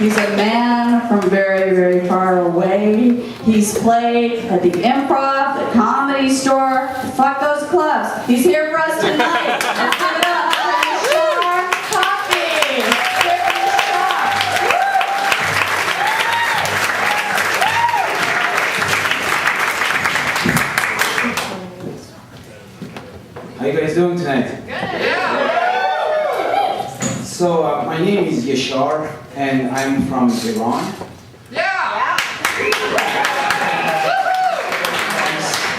He's a man from very, very far away. He's played at the Improv, the Comedy Store, fuck those clubs. He's here for us tonight. Let's give it up for Yashar Coffee. How you guys doing tonight? So, my name is Yashar, and I'm from Iran.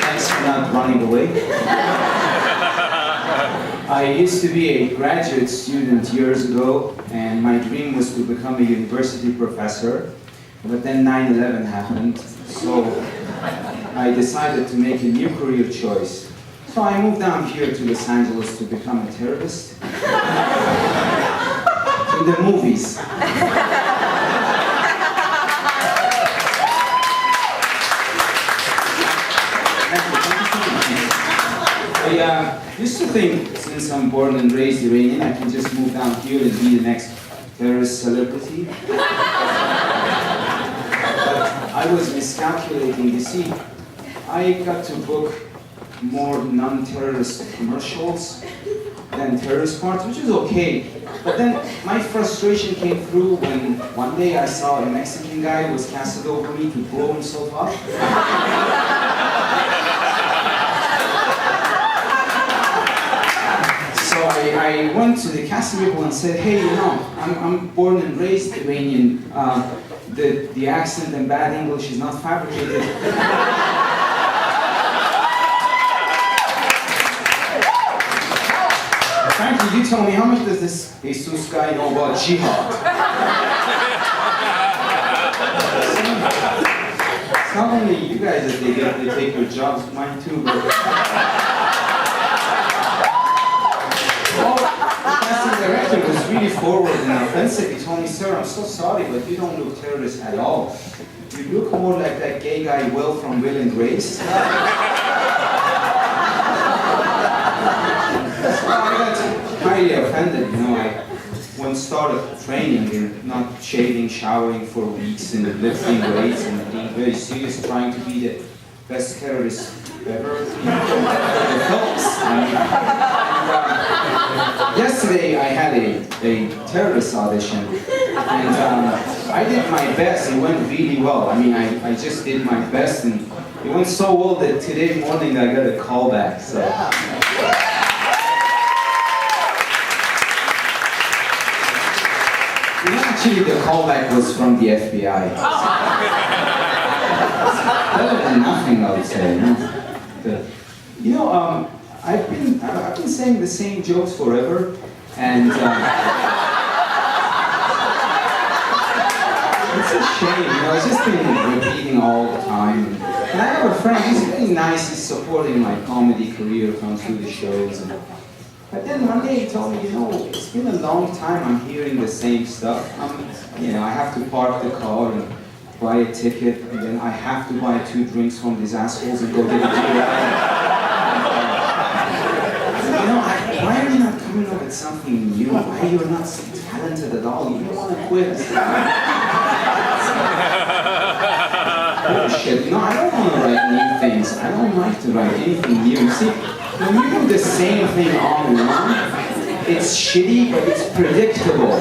Thanks for not running away. I used to be a graduate student years ago, and my dream was to become a university professor. But then 9/11 happened, so I decided to make a new career choice. So I moved down here to Los Angeles to become a terrorist. In the movies. I used to think, since I'm born and raised Iranian, I can just move down here and be the next terrorist celebrity. But I was miscalculating. You see, I got to book more non-terrorist commercials than terrorist parts, which is okay. But then my frustration came through when one day I saw a Mexican guy was casted over me to blow himself up. So I went to the casting people and said, hey, you know, I'm born and raised Iranian. The accent and bad English is not fabricated. Frankly, you tell me, how much does this Jesus guy know about jihad? It's not only you guys that they take your jobs, mine too, but... Well, the casting director was really forward and offensive. He told me, sir, I'm so sorry, but you don't look terrorist at all. You look more like that gay guy Will from Will and Grace. Highly offended, you know. I once started training in not shaving, showering for weeks and lifting weights and being very serious, trying to be the best terrorist ever in the films. Yesterday I had a terrorist audition, and I did my best. It went really well. I mean, I just did my best, and it went so well that today morning I got a call back. So. Actually, the callback was from the FBI. Better than nothing, I would say. You know, I've been saying the same jokes forever, and it's a shame. You know, I've just been repeating all the time. And I have a friend. He's really nice. He's supporting my comedy career, comes through the shows. But then one day he told me, you know, it's been a long time I'm hearing the same stuff. You know, I have to park the car and buy a ticket, and then I have to buy 2 drinks from these assholes and go get a beer. You know, why are you not coming up with something new? Why are you not talented at all? You don't want to quit. Bullshit. No, I don't want to write new things. I don't like to write anything new. See, when you do the same thing all along, it's shitty, but it's predictable.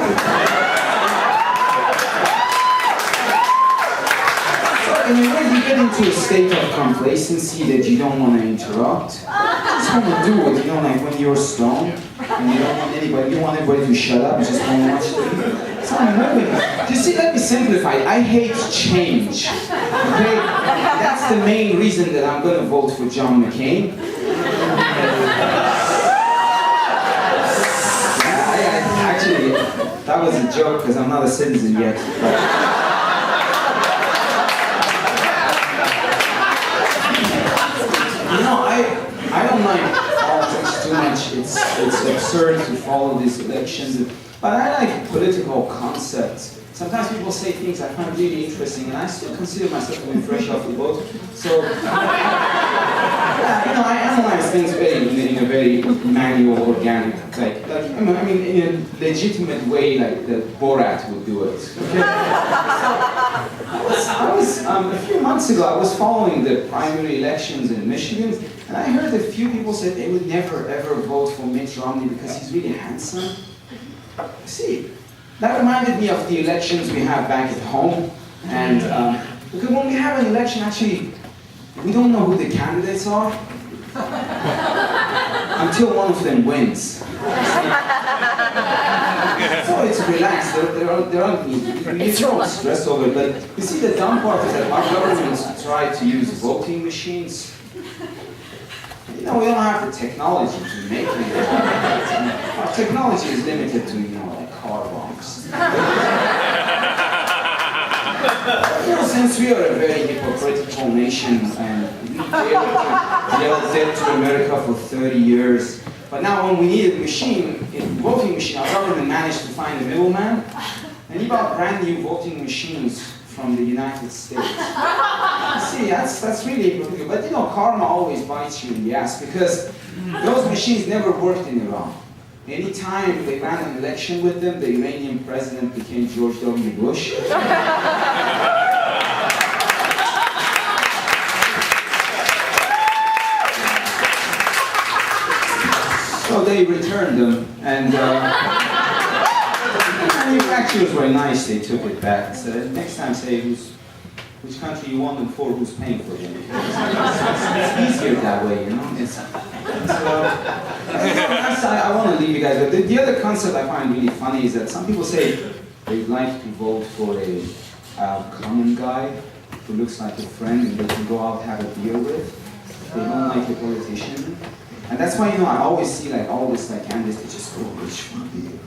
And when you get into a state of complacency that you don't want to interrupt, just want to do it, you know, like when you're stoned, and you don't want everybody to shut up, you just want to watch the video. It's not moving. You see, let me simplify it. I hate change, okay? That's the main reason that I'm going to vote for John McCain. Actually, that was a joke because I'm not a citizen yet. But you know, I don't like politics too much. It's absurd to follow these elections, but I like political concepts. Sometimes people say things I find really interesting, and I still consider myself to be fresh off the boat. So. Yeah, you know, I analyze things in a very manual, organic, I mean, in a legitimate way, like the Borat would do it. Okay? A few months ago, I was following the primary elections in Michigan, and I heard a few people say they would never ever vote for Mitt Romney because he's really handsome. See, that reminded me of the elections we have back at home, and because when we have an election, actually, we don't know who the candidates are until one of them wins. So it's relaxed. There aren't you don't stress over it. But you see, the dumb part is that our governments try to use voting machines. You know, we don't have the technology to make it. Our technology is limited to, you know, like car bombs. You know, since we are a very hypocritical nation and we yelled dead to America for 30 years, but now when we needed a machine, a voting machine, our government managed to find a middleman, and he bought brand new voting machines from the United States. See, that's really hypocritical. But you know, karma always bites you in the ass because those machines never worked in Iran. Anytime they ran an election with them, the Iranian president became George W. Bush. So they returned them, and manufacturers were nice, they took it back. So next time say which country you want them for, who's paying for them. It's easier that way, you know? I want to leave you guys, but the other concept I find really funny is that some people say they'd like to vote for a common guy who looks like a friend and they can go out and have a beer with. They don't like a politician. And that's why, you know, I always see like all this like candidates, they just go rich for beer.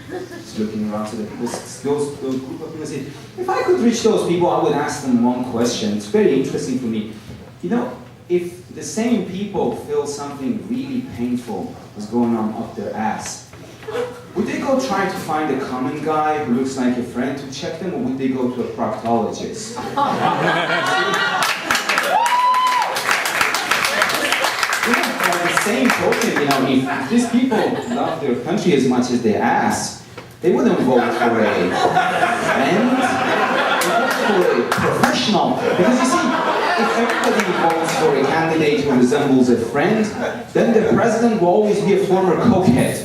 Just looking around to the people, those group of people say, if I could reach those people, I would ask them one question. It's very interesting for me. You know, if the same people feel something really painful is going on up their ass, would they go try to find a common guy who looks like a friend to check them, or would they go to a proctologist? The same token, you know, if these people love their country as much as they ask, they wouldn't vote for a friend, they would vote for a professional. Because you see, if everybody votes for a candidate who resembles a friend, then the president will always be a former cokehead.